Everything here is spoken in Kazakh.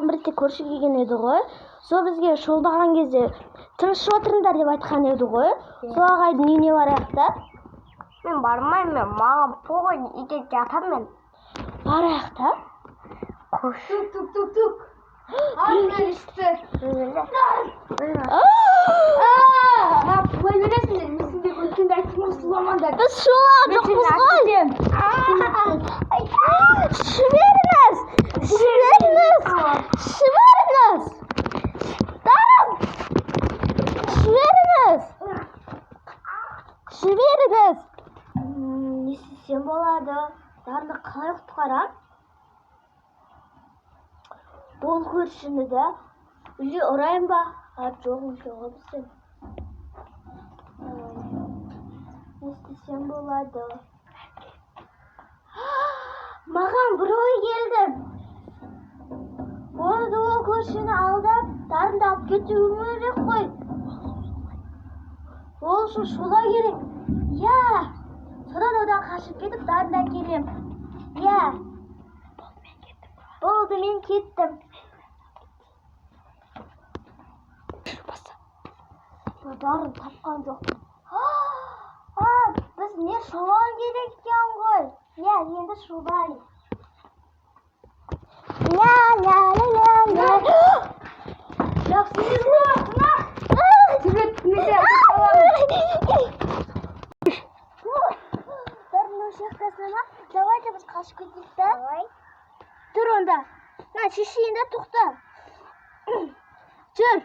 тағы бірте көрші келген еді ғой. Сол бізге шолдаған кезде тыныштап отырыңдар деп айтқан еді ғой. Сол ағайдың үйіне барайық та. Мен бармаймын, маған похуй, үйде жатамын. Барайық та. Тук. Arkadaşlar. Böyle nesiniz? Bizim de götünde etimiz bulamanda. Biz şular жоқпыз ғой. Жіберіңіз. Жіберіңіз. Не істесем болады? Дарны қалай құтқарам? Бұл көршіні де үйде ұрайын ба? Жоғым білсем. Не істесем болады? Маған бір ой келді. Болды ол көршіні алдап, дарынды алып кетуі керек қой. Ол үшін шулау керек. Я! Содан одан қашып кетіп, дарынды әкелем. Я! Болды, мен кеттім. Дарын тапқан жоқ. Біз не шулауын керек екен ғой. Я, енді шулайық. Ля. Жақсыз ба? Дарын өшектесін ма? Давайте біз қашып кетейік та. Тұр онда. Шешейін да, тоқта. Жүр.